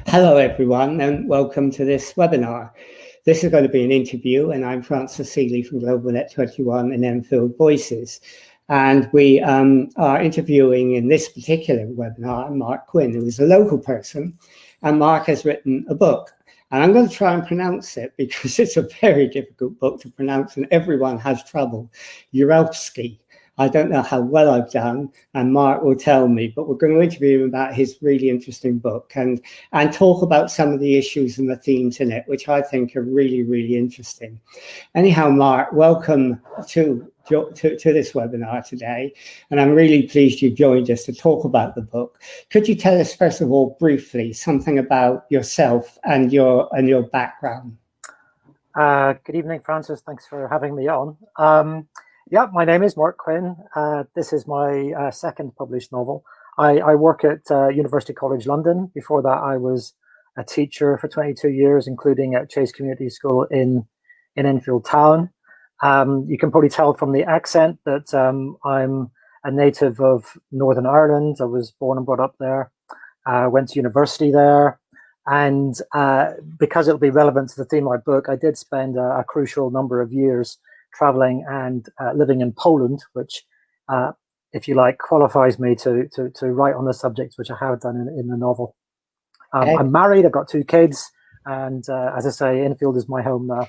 Hello, everyone, and welcome to this webinar. This is going to be an interview, and I'm Francis Seeley from GlobalNet 21 and Enfield Voices. And we are interviewing in this particular webinar Mark Quinn, who is a local person, and Mark has written a book. And I'm going to try and pronounce it because it's a very difficult book to pronounce, and everyone has trouble. Europejski. I don't know how well I've done, and Mark will tell me, but we're going to interview him about his really interesting book and talk about some of the issues and the themes in it, which I think are really, really interesting. Anyhow, Mark, welcome to this webinar today, and I'm really pleased you joined us to talk about the book. Could you tell us, first of all, briefly, something about yourself and your background? Good evening, Francis. Thanks for having me on. Yeah, my name is Mark Quinn. This is my second published novel. I work at University College London. Before that, I was a teacher for 22 years, including at Chase Community School in Enfield Town. You can probably tell from the accent that I'm a native of Northern Ireland. I was born and brought up there. Went to university there. And because it'll be relevant to the theme of my book, I did spend a crucial number of years traveling and living in Poland, which, if you like, qualifies me to write on the subjects which I have done in the novel. I'm married, I've got 2 kids, and as I say, Enfield is my home now.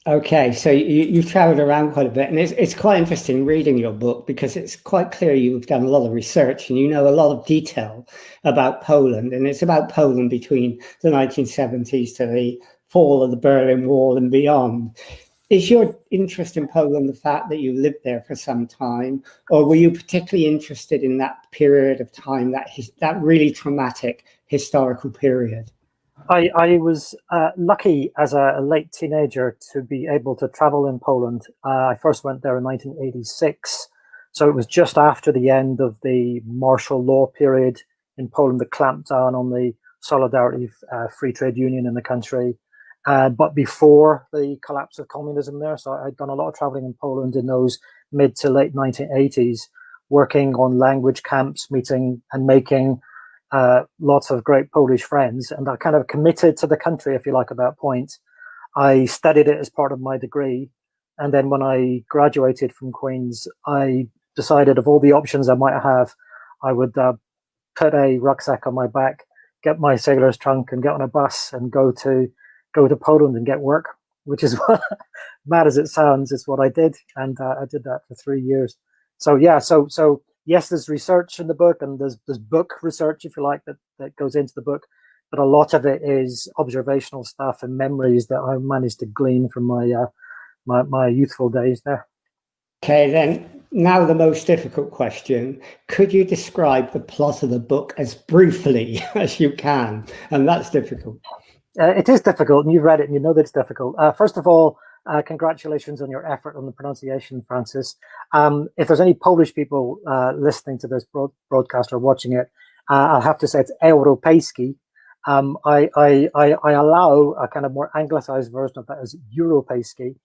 Okay, so you've traveled around quite a bit, and it's quite interesting reading your book because it's quite clear you've done a lot of research and you know a lot of detail about Poland, and it's about Poland between the 1970s to the fall of the Berlin Wall and beyond. Is your interest in Poland the fact that you lived there for some time, or were you particularly interested in that period of time, that really traumatic historical period? I was lucky as a late teenager to be able to travel in Poland. I first went there in 1986, so it was just after the end of the martial law period in Poland that clamped down on the Solidarity Free Trade Union in the country. But before the collapse of communism there. So I'd done a lot of traveling in Poland in those mid to late 1980s, working on language camps, meeting and making lots of great Polish friends. And I kind of committed to the country, if you like, at that point. I studied it as part of my degree. And then when I graduated from Queen's, I decided of all the options I might have, I would put a rucksack on my back, get my sailor's trunk and get on a bus and go to Poland and get work, which is mad as it sounds. It's what I did, and I did that for 3 years. So yeah, so yes, there's research in the book, and there's book research, if you like, that goes into the book, but a lot of it is observational stuff and memories that I managed to glean from my youthful days there. Okay, then now the most difficult question. Could you describe the plot of the book as briefly as you can? And that's difficult. It is difficult, and you've read it and you know that it's difficult. First of all, congratulations on your effort on the pronunciation, Francis. If there's any Polish people listening to this broadcast or watching it, I'll have to say it's Europejski. I allow a kind of more anglicized version of that as Europejski.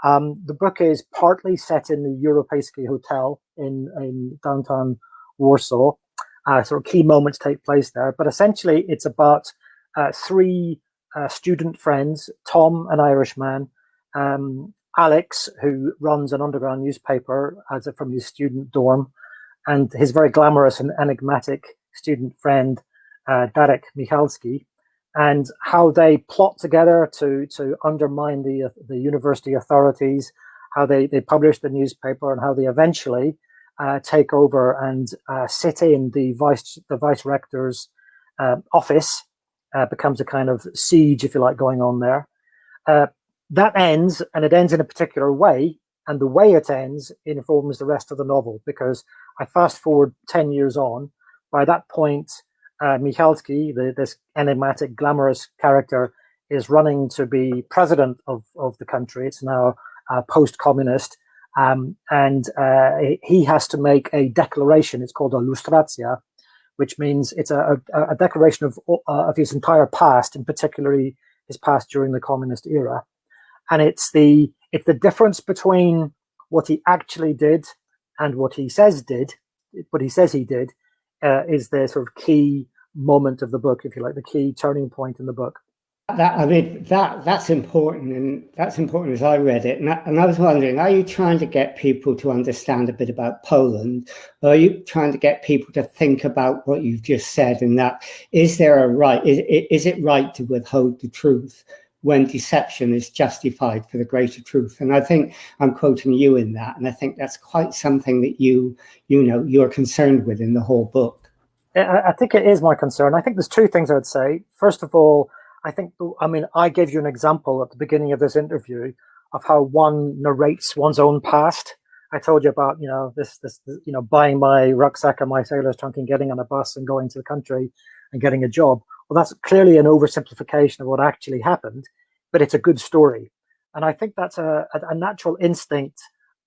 The book is partly set in the Europejski Hotel in downtown Warsaw. Sort of key moments take place there, but essentially it's about 3 student friends: Tom, an Irishman, Alex, who runs an underground newspaper from his student dorm, and his very glamorous and enigmatic student friend, Darek Michalski, and how they plot together to undermine the university authorities, how they publish the newspaper, and how they eventually take over and sit in the vice rector's office. Becomes a kind of siege, if you like, going on there. That ends, and it ends in a particular way, and the way it ends informs the rest of the novel, because I fast forward 10 years on. By that point, Michalski, this enigmatic, glamorous character, is running to be president of the country. It's now post-communist, and he has to make a declaration. It's called a lustracja, which means it's a declaration of his entire past, and particularly his past during the communist era. And it's the difference between what he actually did and what he says he did, is the sort of key moment of the book, if you like, the key turning point in the book. That's important, and that's important as I read it. And I was wondering, are you trying to get people to understand a bit about Poland, or are you trying to get people to think about what you've just said? And that is there a right? Is it right to withhold the truth when deception is justified for the greater truth? And I think I'm quoting you in that, and I think that's quite something that you're concerned with in the whole book. I think it is my concern. I think there's two things I would say. First of all, I gave you an example at the beginning of this interview of how one narrates one's own past. I told you about, this buying my rucksack and my sailor's trunk and getting on a bus and going to the country and getting a job. Well, that's clearly an oversimplification of what actually happened, but it's a good story. And I think that's a natural instinct.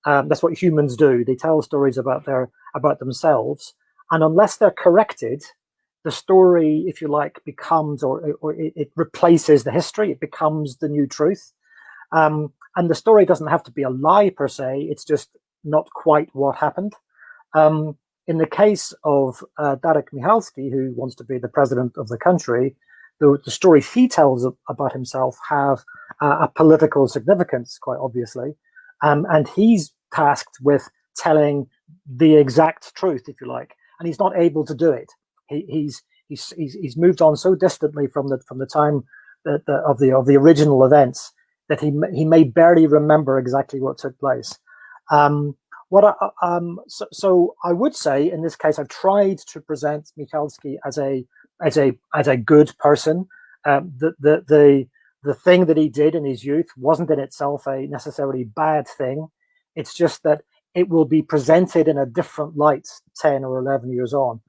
That's what humans do. They tell stories about themselves. And unless they're corrected, the story, if you like, becomes, or it replaces the history. It becomes the new truth. And the story doesn't have to be a lie per se. It's just not quite what happened. In the case of Darek Michalski, who wants to be the president of the country, the stories he tells about himself have a political significance, quite obviously. And he's tasked with telling the exact truth, if you like, and he's not able to do it. He's moved on so distantly from the time of the original events that he may barely remember exactly what took place. So I would say in this case I've tried to present Michalski as a good person. The thing that he did in his youth wasn't in itself a necessarily bad thing. It's just that it will be presented in a different light 10 or 11 years on.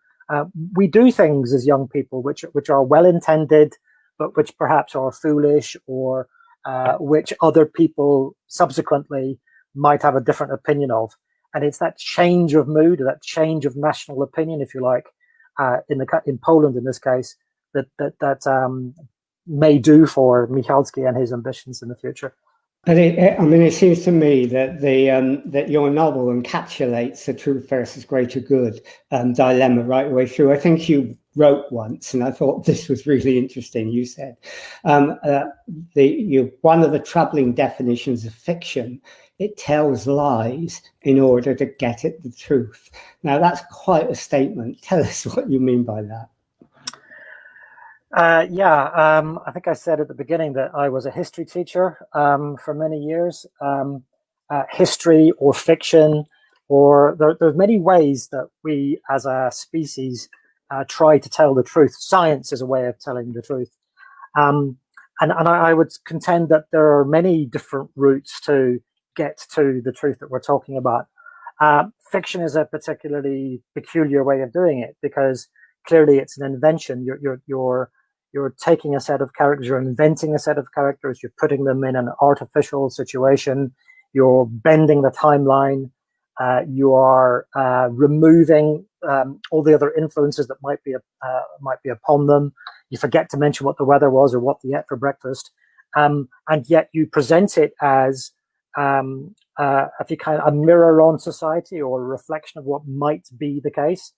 We do things as young people which are well intended, but which perhaps are foolish, or which other people subsequently might have a different opinion of. And it's that change of mood, that change of national opinion, if you like, in Poland in this case, that may do for Michalski and his ambitions in the future. But it seems to me that that your novel encapsulates the truth versus greater good dilemma right away through. I think you wrote once, and I thought this was really interesting. You said one of the troubling definitions of fiction: it tells lies in order to get at the truth. Now that's quite a statement. Tell us what you mean by that. I think I said at the beginning that I was a history teacher for many years. History or fiction, or there's many ways that we as a species try to tell the truth. Science is a way of telling the truth. And I would contend that there are many different routes to get to the truth that we're talking about. Fiction is a particularly peculiar way of doing it, because clearly it's an invention. You're taking a set of characters, you're inventing a set of characters, you're putting them in an artificial situation, you're bending the timeline, you are removing all the other influences that might be upon them. You forget to mention what the weather was or what they ate for breakfast, and yet you present it as if you kind of a mirror on society, or a reflection of what might be the case.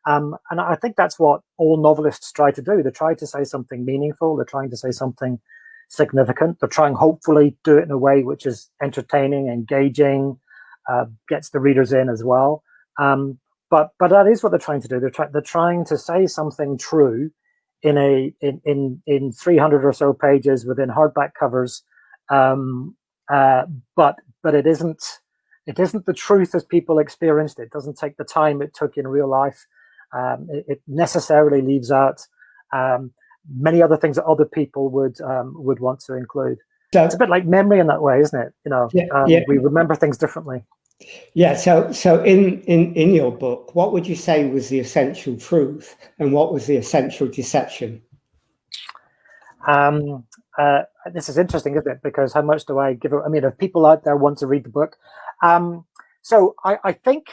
And I think that's what all novelists try to do. They try to say something meaningful. They're trying to say something significant. They're trying, hopefully, do it in a way which is entertaining, engaging, gets the readers in as well. But that is what they're trying to do. They're trying to say something true in 300 or so pages within hardback covers. But it isn't the truth as people experienced it. It doesn't take the time it took in real life. It necessarily leaves out many other things that other people would want to include. So, it's a bit like memory in that way, isn't it? We remember things differently. Yeah. So in your book, what would you say was the essential truth, and what was the essential deception? This is interesting, isn't it? Because how much do I give? I mean, if people out there want to read the book, so I think.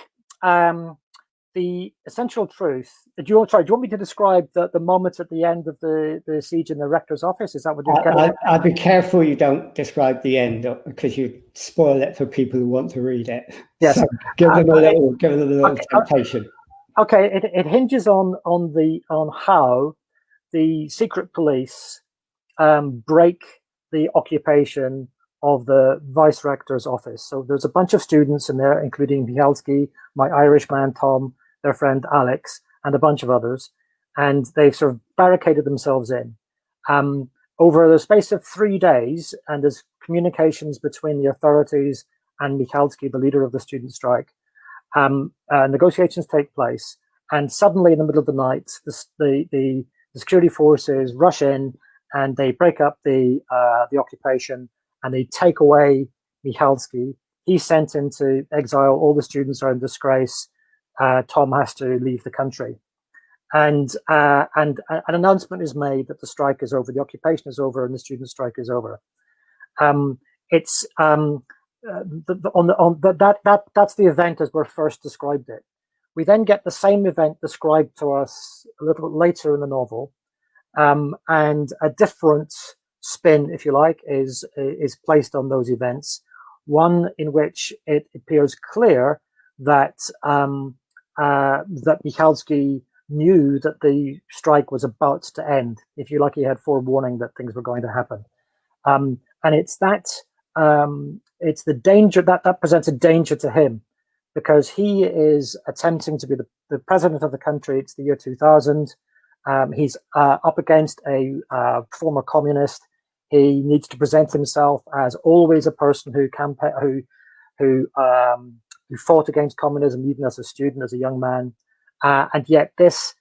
The essential truth. Do you want me to describe the moment at the end of the siege in the rector's office? Is that what you're getting? I'd be careful you don't describe the end, because you spoil it for people who want to read it. Yes, so give them a little temptation. Okay, it hinges on how the secret police break the occupation of the vice rector's office. So there's a bunch of students in there, including Michalski, my Irish man Tom, their friend Alex, and a bunch of others, and they've sort of barricaded themselves in. Over the space of 3 days, and there's communications between the authorities and Michalski, the leader of the student strike, negotiations take place, and suddenly in the middle of the night, the security forces rush in and they break up the occupation, and they take away Michalski. He's sent into exile. All the students are in disgrace. Tom has to leave the country, and an announcement is made that the strike is over, the occupation is over, and the student strike is over. That's the event as we're first described it. We then get the same event described to us a little bit later in the novel, and a different spin, if you like, is placed on those events. One in which it appears clear that that Michalski knew that the strike was about to end. If you like, he had forewarning that things were going to happen, and it's the danger that presents a danger to him, because he is attempting to be the president of the country. It's the year 2000. He's up against a former communist. He needs to present himself as always a person who fought against communism, even as a student, as a young man. And yet this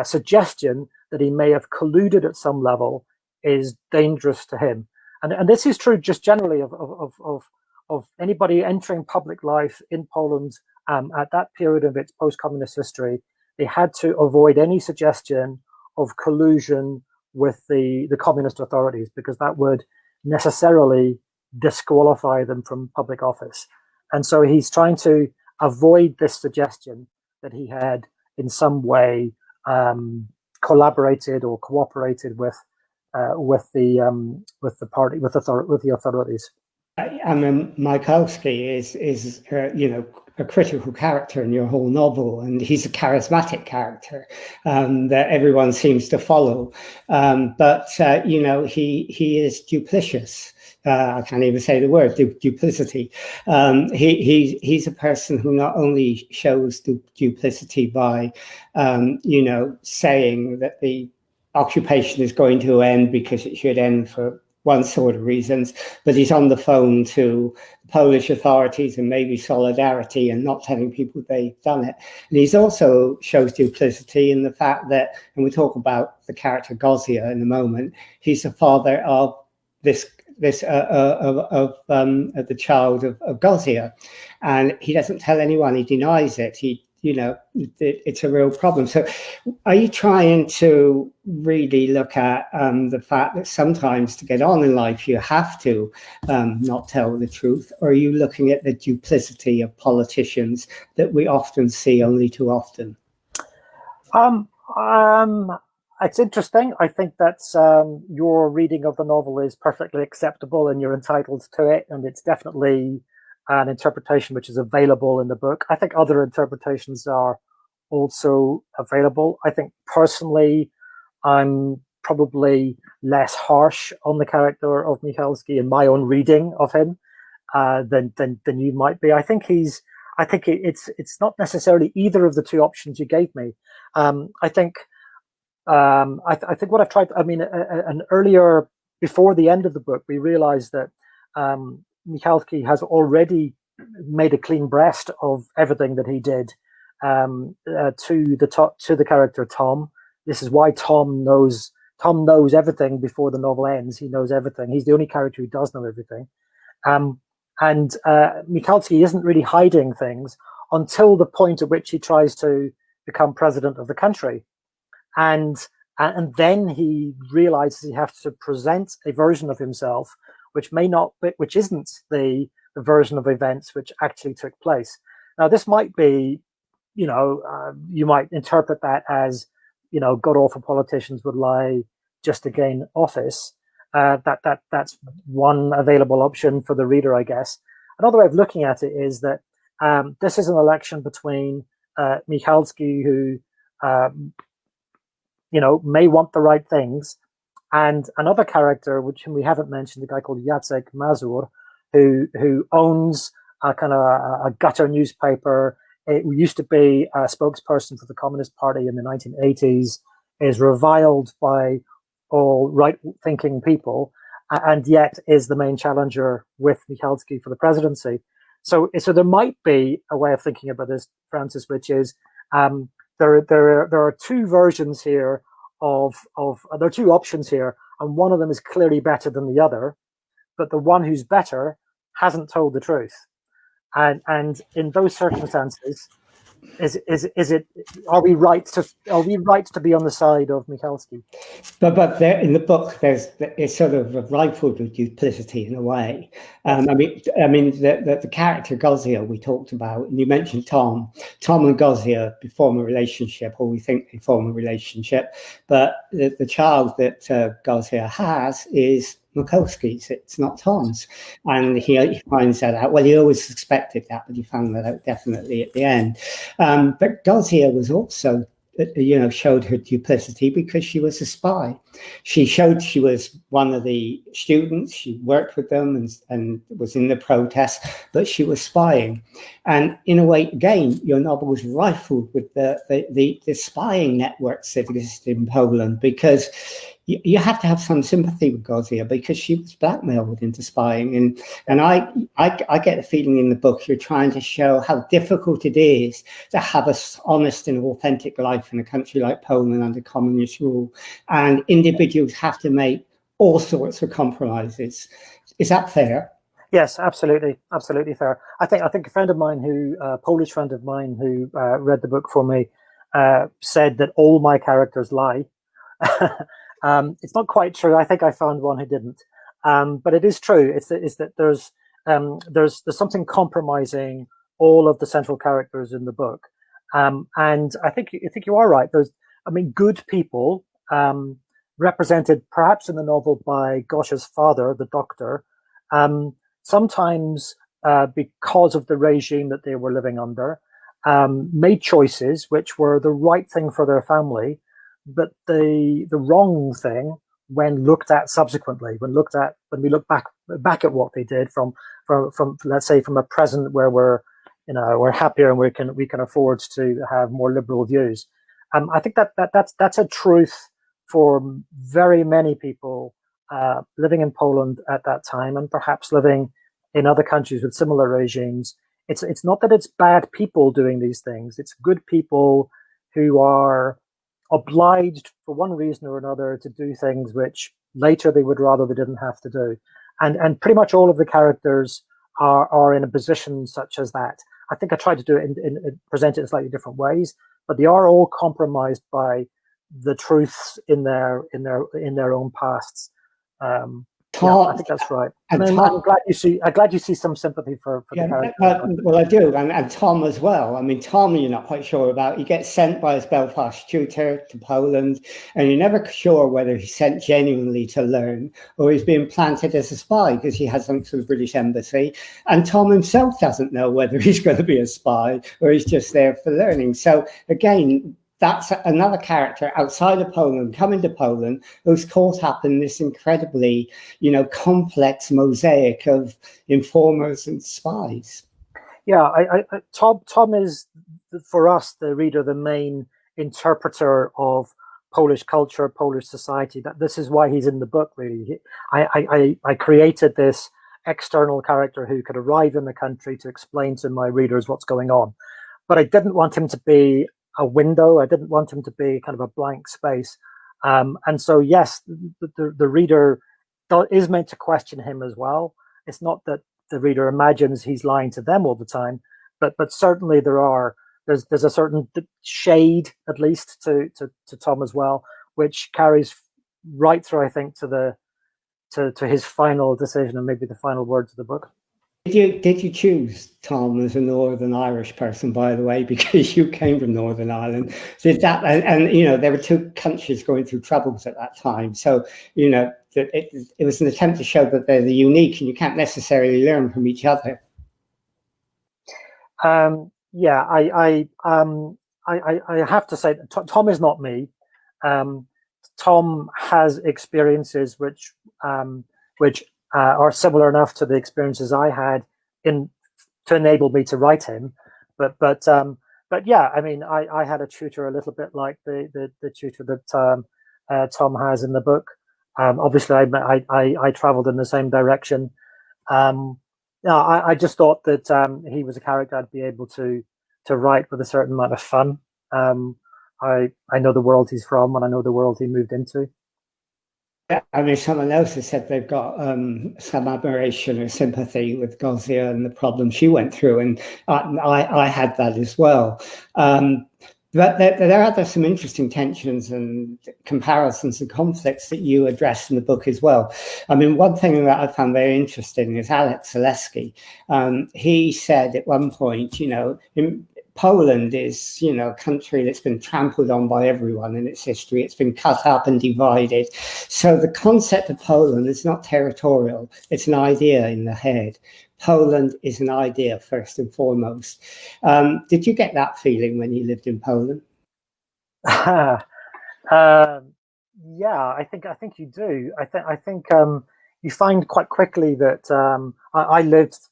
suggestion that he may have colluded at some level is dangerous to him. And this is true just generally of anybody entering public life in Poland at that period of its post-communist history. They had to avoid any suggestion of collusion with the communist authorities, because that would necessarily disqualify them from public office. And so he's trying to avoid this suggestion that he had in some way collaborated or cooperated with the party, with the authorities. I mean, Michalski is a critical character in your whole novel, and he's a charismatic character that everyone seems to follow. But he is duplicitous. I can't even say the word duplicity. He's a person who not only shows duplicity by saying that the occupation is going to end because it should end for one sort of reasons, but he's on the phone to Polish authorities and maybe Solidarity and not telling people they've done it. And he's also shows duplicity in the fact that, and we'll talk about the character Gozia in a moment, he's the father of the child of Gozia, and he doesn't tell anyone. He denies it. It's a real problem. So are you trying to really look at the fact that sometimes to get on in life, you have to not tell the truth? Or are you looking at the duplicity of politicians that we often see only too often? It's interesting. I think that's your reading of the novel is perfectly acceptable and you're entitled to it. And it's definitely an interpretation which is available in the book. I think other interpretations are also available. I think personally, I'm probably less harsh on the character of Michalski in my own reading of him than you might be. I think it's not necessarily either of the two options you gave me. I think what I've tried. I mean, an earlier, before the end of the book, we realized that Michalski has already made a clean breast of everything that he did to the character Tom. This is why Tom knows everything before the novel ends. He knows everything. He's the only character who does know everything. And Michalski isn't really hiding things until the point at which he tries to become president of the country. And then he realizes he has to present a version of himself which isn't the version of events which actually took place. Now, this might be, you might interpret that as, god awful politicians would lie just to gain office. That's one available option for the reader, I guess. Another way of looking at it is that this is an election between Michalski, who may want the right things. And another character, which we haven't mentioned, a guy called Jacek Mazur, who owns a kind of a gutter newspaper. It used to be a spokesperson for the Communist Party in the 1980s, is reviled by all right-thinking people, and yet is the main challenger with Michalski for the presidency. So there might be a way of thinking about this, Francis, which is there are two versions here there are two options here, and one of them is clearly better than the other, but the one who's better hasn't told the truth. And in those circumstances, are we right to be on the side of Michalski? But there, in the book, it's sort of rifled with duplicity in a way. I mean, the character Gozia we talked about, and you mentioned Tom. Tom and Gozia form a relationship, or we think they form a relationship. But the child that Gozia has is Michalski's, it's not Tom's, and he finds that out. Well, he always suspected that, but he found that out definitely at the end. But Gozia was also, showed her duplicity because she was a spy. She showed she was one of the students. She worked with them and was in the protests, but she was spying. And in a way, again, your novel was rifled with the spying networks that existed in Poland, because you have to have some sympathy with Gozia because she was blackmailed into spying. And I get the feeling in the book you're trying to show how difficult it is to have an honest and authentic life in a country like Poland under communist rule. And individuals have to make all sorts of compromises. Is that fair? Yes, absolutely. Absolutely fair. I think a friend of mine Polish friend of mine who read the book for me said that all my characters lie. It's not quite true. I think I found one who didn't, but it is true. It's that there's something compromising all of the central characters in the book, and I think you are right. Good people represented perhaps in the novel by Gosia's father, the doctor, sometimes because of the regime that they were living under, made choices which were the right thing for their family, but the wrong thing when looked at subsequently, when we look back at what they did from let's say from a present where we're happier and we can afford to have more liberal views. I think that's a truth for very many people living in Poland at that time, and perhaps living in other countries with similar regimes. It's not that it's bad people doing these things; it's good people who are obliged for one reason or another to do things which later they would rather they didn't have to do. And pretty much all of the characters are in a position such as that. I think I tried to do it present it in slightly different ways, but they are all compromised by the truths in their own pasts. I think that's right. And I'm glad you see some sympathy for the character. Well, I do, and Tom as well. I mean, Tom, you're not quite sure about. He gets sent by his Belfast tutor to Poland, and you're never sure whether he's sent genuinely to learn or he's being planted as a spy because he has something to the British embassy. And Tom himself doesn't know whether he's going to be a spy or he's just there for learning. So again, that's another character outside of Poland coming to Poland who's caught up in this incredibly, complex mosaic of informers and spies. Yeah, Tom is, for us, the reader, the main interpreter of Polish culture, Polish society. That this is why he's in the book. Really, I created this external character who could arrive in the country to explain to my readers what's going on, but I didn't want him to be a window. I didn't want him to be kind of a blank space. And so, yes, the reader is meant to question him as well. It's not that the reader imagines he's lying to them all the time, but certainly there's a certain shade, at least, to Tom as well, which carries right through, I think, to his final decision and maybe the final words of the book. Did you choose Tom as a Northern Irish person, by the way, because you came from Northern Ireland? Did that, and there were two countries going through troubles at that time, so it was an attempt to show that they're the unique, and you can't necessarily learn from each other. I have to say, Tom is not me. Tom has experiences which are similar enough to the experiences I had to enable me to write him. But yeah, I mean, I had a tutor a little bit like the tutor that Tom has in the book. Obviously, I traveled in the same direction. No, I just thought that he was a character I'd be able to write with a certain amount of fun. I know the world he's from, and I know the world he moved into. Yeah, I mean, someone else has said they've got some admiration or sympathy with Gozia and the problems she went through, and I had that as well. But there are some interesting tensions and comparisons and conflicts that you address in the book as well. I mean, one thing that I found very interesting is Alex Zaleski. He said at one point, Poland is, a country that's been trampled on by everyone in its history. It's been cut up and divided. So the concept of Poland is not territorial. It's an idea in the head. Poland is an idea first and foremost. Did you get that feeling when you lived in Poland? Yeah, I think you do. I think you find quite quickly that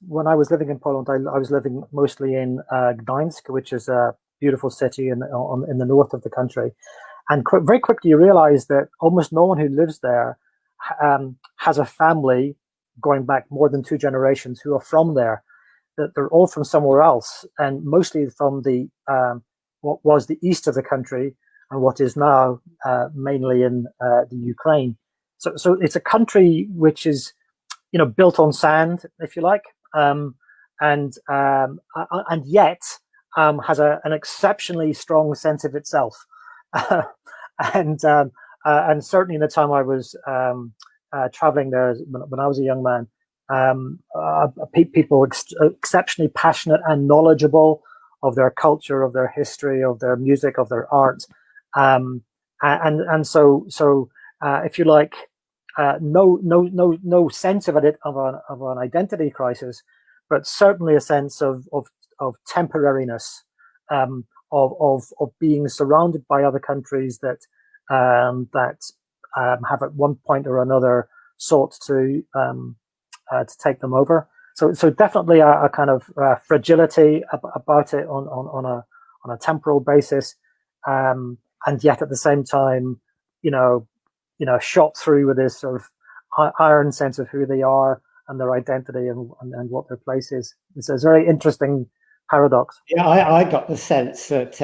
when I was living in Poland, I was living mostly in Gdańsk, which is a beautiful city in the north of the country. And very quickly you realize that almost no one who lives there has a family going back more than 2 generations who are from there. That they're all from somewhere else, and mostly from the what was the east of the country and what is now mainly in the Ukraine. So it's a country which is, built on sand, if you like, and yet has an exceptionally strong sense of itself. And certainly in the time I was traveling there when I was a young man, people exceptionally passionate and knowledgeable of their culture, of their history, of their music, of their art, and so if you like, no sense of an identity crisis, but certainly a sense of temporariness, of being surrounded by other countries that have at one point or another sought to take them over. So definitely a kind of fragility about it on a temporal basis, and yet at the same time, shot through with this sort of iron sense of who they are and their identity and what their place is. It's a very interesting paradox. Yeah, I got the sense that,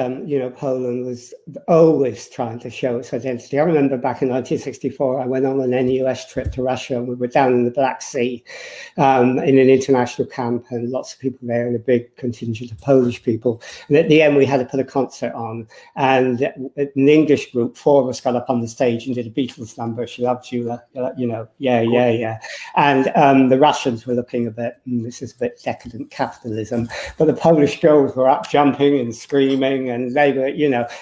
Poland was always trying to show its identity. I remember back in 1964, I went on an NUS trip to Russia, and we were down in the Black Sea in an international camp, and lots of people there, and a big contingent of Polish people. And at the end, we had to put a concert on, and an English group, 4 of us got up on the stage and did a Beatles number, She Loves You, yeah. And the Russians were looking a bit, this is a bit decadent capitalism, but the Polish girls were up jumping and screaming, and they were,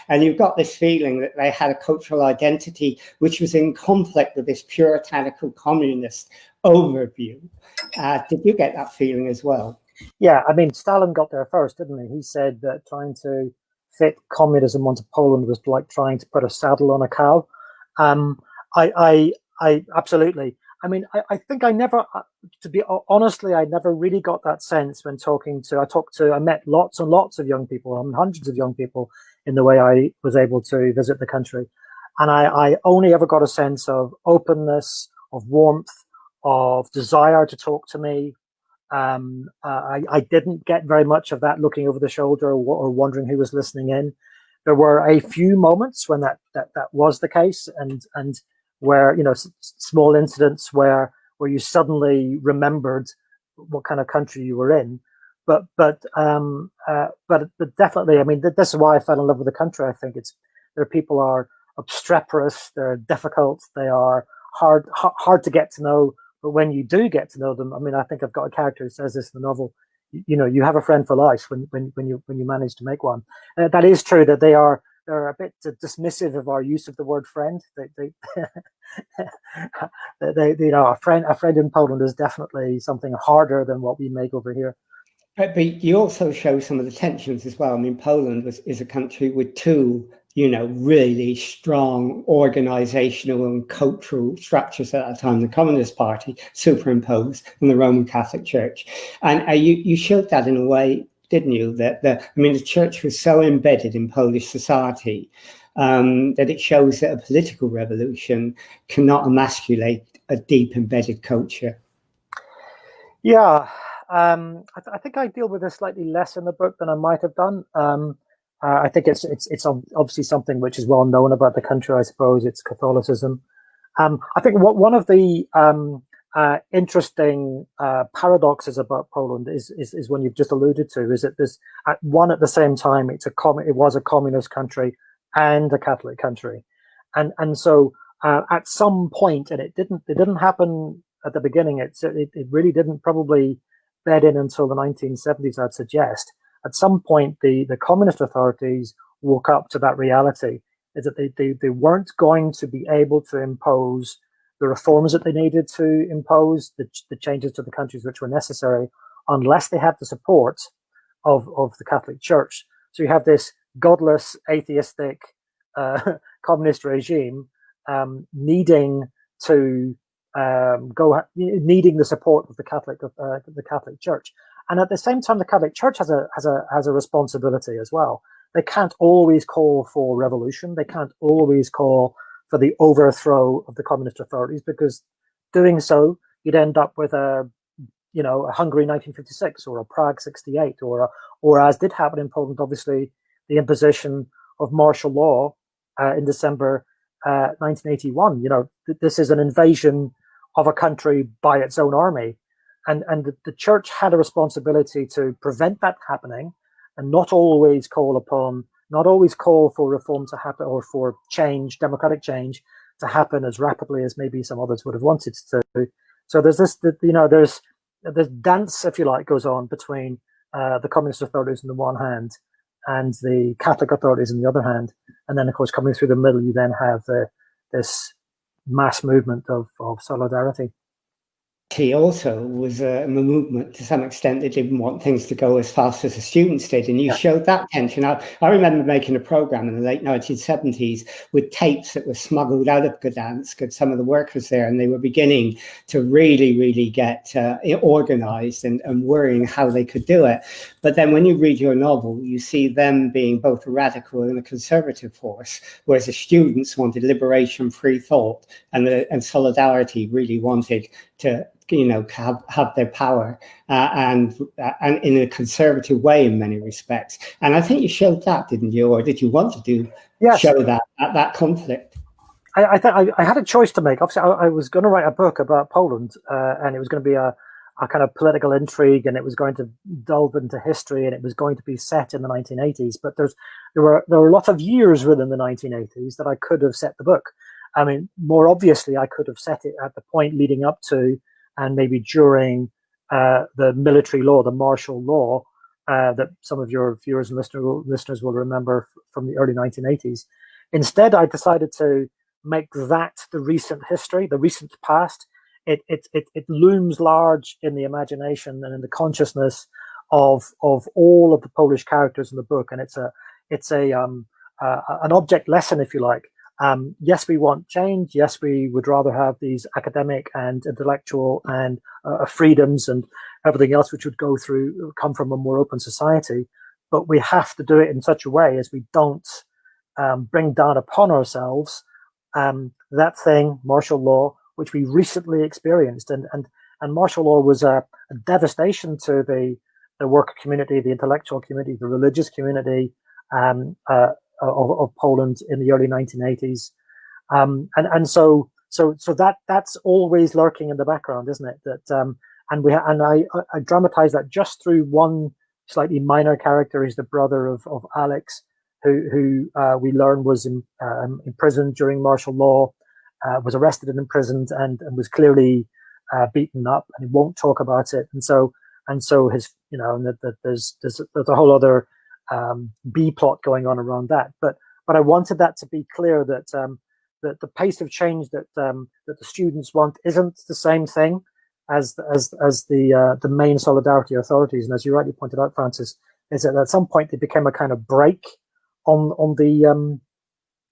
and you've got this feeling that they had a cultural identity which was in conflict with this puritanical communist overview. Did you get that feeling as well? Yeah, I mean, Stalin got there first, didn't he? He said that trying to fit communism onto Poland was like trying to put a saddle on a cow. I absolutely. I mean, I think I never, to be honestly, I never really got that sense when I met lots and lots of young people, hundreds of young people in the way I was able to visit the country. And I only ever got a sense of openness, of warmth, of desire to talk to me. I didn't get very much of that looking over the shoulder or wondering who was listening in. There were a few moments when that was the case, and where small incidents where you suddenly remembered what kind of country you were in, but definitely, I mean, this is why I fell in love with the country. I think their people are obstreperous, they're difficult, they are hard to get to know, but when you do get to know them, I mean, I think I've got a character who says this in the novel, you have a friend for life when you manage to make one. That is true that they're a bit dismissive of our use of the word friend. They a friend in Poland is definitely something harder than what we make over here. But you also show some of the tensions as well. I mean, Poland is a country with 2 really strong organizational and cultural structures at that time, the Communist Party superimposed on the Roman Catholic Church. And you showed that in a way, didn't you? That the church was so embedded in Polish society that it shows that a political revolution cannot emasculate a deep embedded culture. Yeah, I think I deal with this slightly less in the book than I might have done. I think it's obviously something which is well known about the country. I suppose it's Catholicism. I think one of the interesting paradoxes about Poland is one you've just alluded to, is that there's at the same time it was a communist country and a Catholic country, and so at some point, and it didn't happen at the beginning. It really didn't probably bed in until the 1970s, I'd suggest. At some point, the communist authorities woke up to that reality, is that they weren't going to be able to impose the reforms that they needed to impose, the changes to the countries which were necessary, unless they had the support of the Catholic Church. So you have this godless, atheistic communist regime needing the support of the Catholic Church. And at the same time, the Catholic Church has a responsibility as well. They can't always call for revolution. They can't always call for the overthrow of the communist authorities, because doing so, you'd end up with a Hungary 1956 or a Prague 68, or as did happen in Poland, obviously, the imposition of martial law in December 1981. This is an invasion of a country by its own army. And the church had a responsibility to prevent that happening, and not always call for reform to happen, or for democratic change to happen as rapidly as maybe some others would have wanted to. So there's this dance, if you like, goes on between the communist authorities on the one hand and the Catholic authorities on the other hand. And then, of course, coming through the middle, you then have this mass movement of solidarity. He also was a movement to some extent that didn't want things to go as fast as the students did, and you showed that tension. I remember making a program in the late 1970s with tapes that were smuggled out of Gdansk, some of the workers there, and they were beginning to really get organized and worrying how they could do it. But then when you read your novel, you see them being both a radical and a conservative force, whereas the students wanted liberation, free thought, and Solidarity really wanted to have their power and in a conservative way in many respects. And I think you showed that, didn't you? Or did you want to show that conflict? I had a choice to make. Obviously, I was going to write a book about Poland, and it was going to be a kind of political intrigue, and it was going to delve into history, and it was going to be set in the 1980s. But there were a lot of years within the 1980s that I could have set the book. I mean, more obviously, I could have set it at the point leading up to and maybe during the military law, the martial law, that some of your viewers and listeners will remember from the early 1980s. Instead, I decided to make that the recent history, the recent past. It looms large in the imagination and in the consciousness of all of the Polish characters in the book, and it's an object lesson, if you like. Yes, we want change. Yes, we would rather have these academic and intellectual and freedoms and everything else which would come from a more open society. But we have to do it in such a way as we don't bring down upon ourselves that thing, martial law, which we recently experienced. And martial law was a devastation to the worker community, the intellectual community, the religious community, of Poland in the early 1980s, and so that's always lurking in the background, isn't it? That I dramatize that just through one slightly minor character. He's the brother of Alex, who we learn was imprisoned during martial law, was arrested and imprisoned, and was clearly beaten up, and he won't talk about it, and so his there's a whole other B plot going on around that, but I wanted that to be clear that that the pace of change that the students want isn't the same thing as the main Solidarity authorities. And as you rightly pointed out, Francis, is that at some point they became a kind of brake on the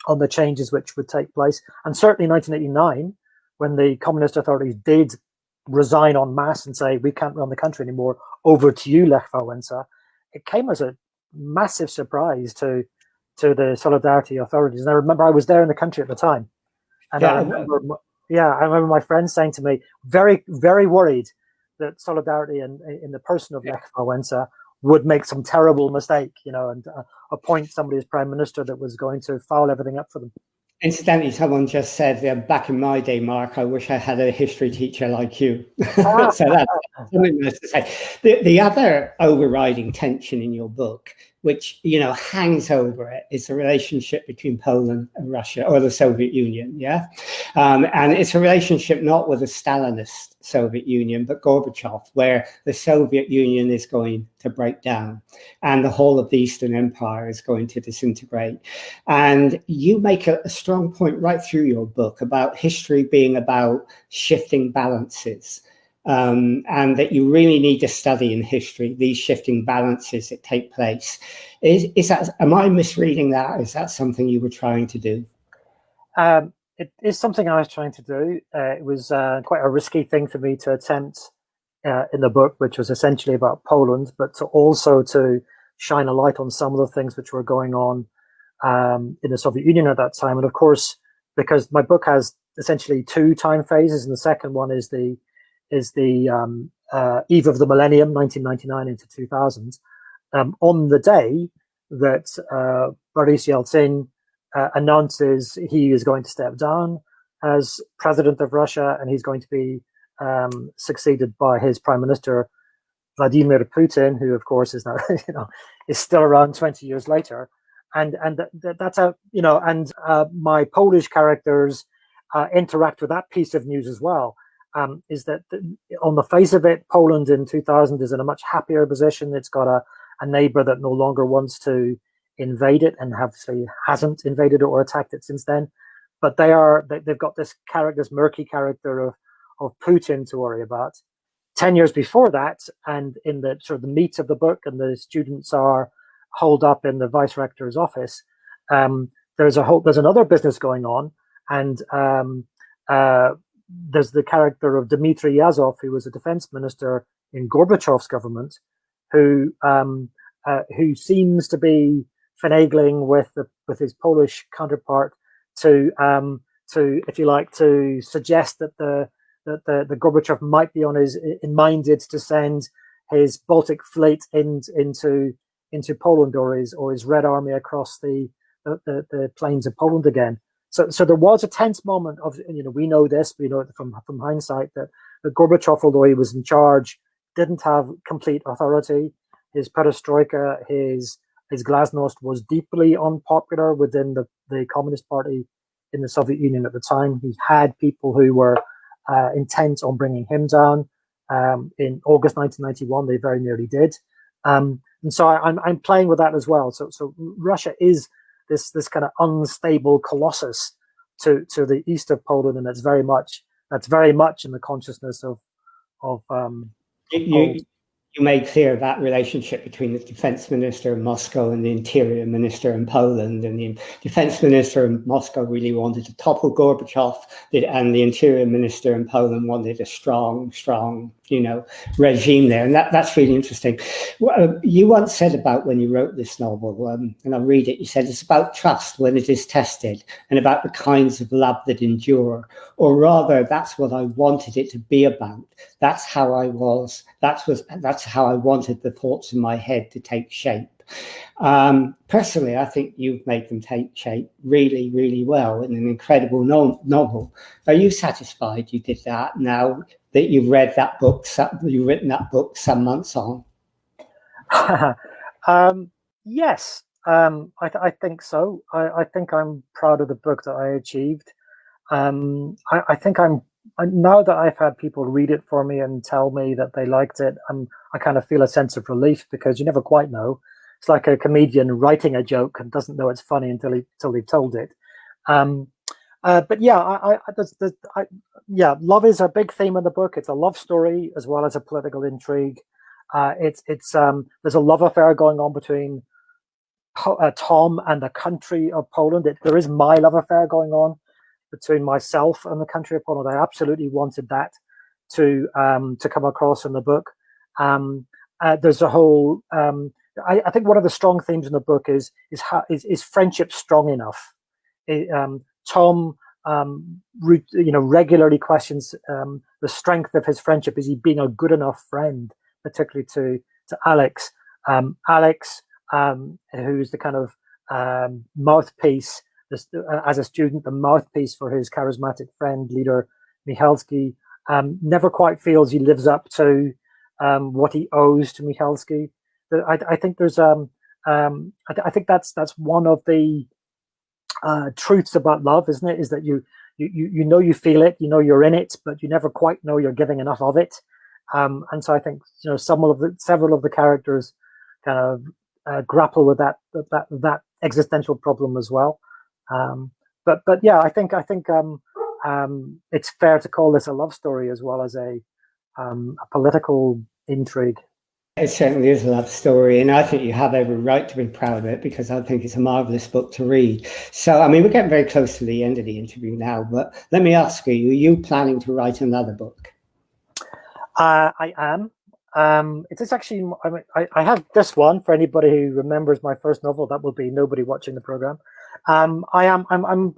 on the changes which would take place. And certainly 1989, when the communist authorities did resign en masse and say, we can't run the country anymore, over to you, Lech Wałęsa, it came as a massive surprise to the Solidarity authorities. And I remember I was there in the country at the time. And I remember my friends saying to me, very, very worried that Solidarity in the person of Lech Wałęsa would make some terrible mistake, and appoint somebody as prime minister that was going to foul everything up for them. Incidentally, someone just said, back in my day, Mark, I wish I had a history teacher like you. So that's something nice to say. The other overriding tension in your book, which, hangs over it, is the relationship between Poland and Russia, or the Soviet Union, yeah? And it's a relationship not with the Stalinist Soviet Union, but Gorbachev, where the Soviet Union is going to break down and the whole of the Eastern Empire is going to disintegrate. And you make a strong point right through your book about history being about shifting balances. And that you really need to study in history these shifting balances that take place. Am I misreading that? Is that something you were trying to do? It is something I was trying to do. It was quite a risky thing for me to attempt in the book, which was essentially about Poland, but to shine a light on some of the things which were going on in the Soviet Union at that time. And of course, because my book has essentially two time phases, and the second one is the eve of the millennium, 1999 into 2000, on the day that Boris Yeltsin announces he is going to step down as president of Russia, and he's going to be succeeded by his prime minister, Vladimir Putin, who of course is now, is still around 20 years later. And that's my Polish characters interact with that piece of news as well. Is that on the face of it, Poland in 2000 is in a much happier position. It's got a neighbor that no longer wants to invade it, and obviously hasn't invaded it or attacked it since then. But they've got this murky character of Putin to worry about. 10 years before that, and in the sort of the meat of the book, and the students are holed up in the vice rector's office, there's another business going on, and there's the character of Dmitry Yazov, who was a defense minister in Gorbachev's government, who seems to be finagling with his Polish counterpart to if you like, to suggest that the Gorbachev might be minded to send his Baltic fleet into Poland, or his Red Army across the plains of Poland again. So there was a tense moment of, we know this, we know it from hindsight, that Gorbachev, although he was in charge, didn't have complete authority. His perestroika, his glasnost was deeply unpopular within the Communist Party in the Soviet Union at the time. He had people who were intent on bringing him down. In August 1991, they very nearly did. And so I'm playing with that as well. So Russia is this kind of unstable colossus to the east of Poland, and that's very much in the consciousness of Poland. You made clear that relationship between the defense minister in Moscow and the interior minister in Poland, and the defense minister in Moscow really wanted to topple Gorbachev, and the interior minister in Poland wanted a strong, regime there. And that's really interesting. You once said about when you wrote this novel, and I'll read it, you said it's about trust when it is tested, and about the kinds of love that endure, or rather, that's what I wanted it to be about. That's how I was. That's how I wanted the thoughts in my head to take shape. Personally, I think you've made them take shape really, really well in an incredible novel. Are you satisfied you did that now that you've read that book, you've written that book some months on? Yes, I think so. I think I'm proud of the book that I achieved. I think now that I've had people read it for me and tell me that they liked it, I kind of feel a sense of relief, because you never quite know. It's like a comedian writing a joke and doesn't know it's funny until they've told it. But yeah, love is a big theme in the book. It's a love story as well as a political intrigue. There's a love affair going on between Tom and the country of Poland. There is my love affair going on between myself and the country of Poland. I absolutely wanted that to come across in the book. There's a whole. I think one of the strong themes in the book is friendship strong enough? Tom, regularly questions the strength of his friendship. Is he being a good enough friend, particularly to Alex? Alex, who's the kind of mouthpiece, as a student, the mouthpiece for his charismatic friend leader Michalski, never quite feels he lives up to what he owes to Michalski. I think there's I think that's one of the truths about love, isn't it? Is that you you feel it, you're in it, but you never quite know you're giving enough of it. And so I think several of the characters kind of grapple with that existential problem as well. But yeah, I think it's fair to call this a love story as well as a political intrigue. It certainly is a love story, and I think you have every right to be proud of it, because I think it's a marvelous book to read. So, I mean, we're getting very close to the end of the interview now, but let me ask you, are you planning to write another book? I am. It is actually, I have this one for anybody who remembers my first novel. That will be nobody watching the program. I'm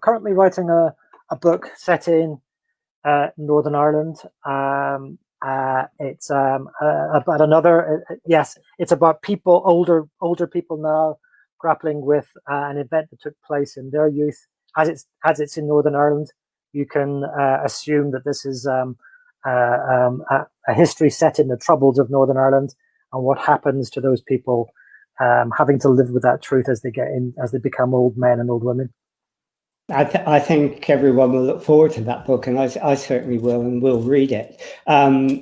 currently writing a book set in Northern Ireland. It's about another. Yes, it's about people, older people now, grappling with an event that took place in their youth. As it's in Northern Ireland, you can assume that this is a history set in the Troubles of Northern Ireland and what happens to those people having to live with that truth as they become old men and old women. I think everyone will look forward to that book, and I certainly will, and will read it.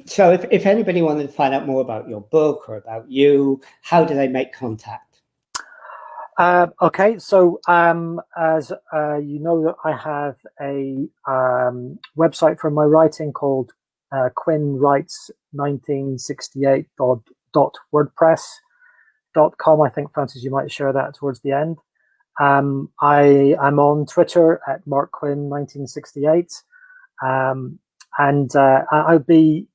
So if anybody wanted to find out more about your book or about you, how do they make contact? Okay, so as you know, I have a website for my writing called quinnwrites1968.wordpress.com. I think, Francis, you might share that towards the end. I'm on Twitter at Mark Quinn 1968, and I'd be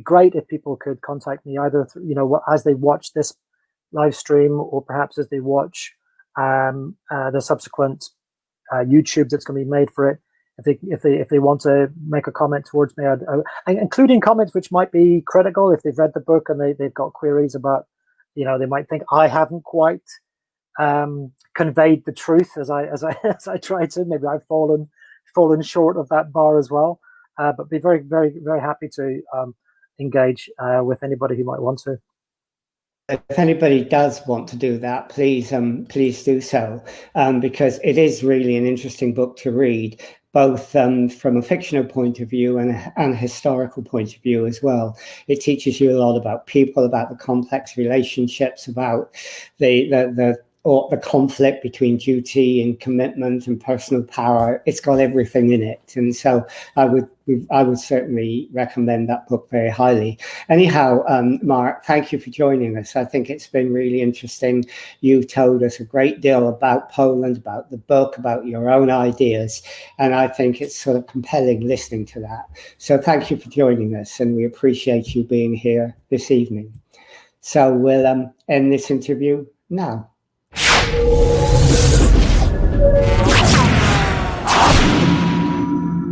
great if people could contact me either as they watch this live stream, or perhaps as they watch the subsequent YouTube that's going to be made for it. If they want to make a comment towards me, including comments which might be critical, if they've read the book and they've got queries about, they might think I haven't quite conveyed the truth as I try to. Maybe I've fallen short of that bar as well. But be very, very, very happy to engage with anybody who might want to. If anybody does want to do that, please do so, because it is really an interesting book to read, both from a fictional point of view and a historical point of view as well. It teaches you a lot about people, about the complex relationships, about the conflict between duty and commitment and personal power. It's got everything in it, and so I would certainly recommend that book very highly. Anyhow, Mark, thank you for joining us. I think it's been really interesting. You've told us a great deal about Poland, about the book, about your own ideas, and I think it's sort of compelling listening to that. So thank you for joining us, and we appreciate you being here this evening. So we'll end this interview now.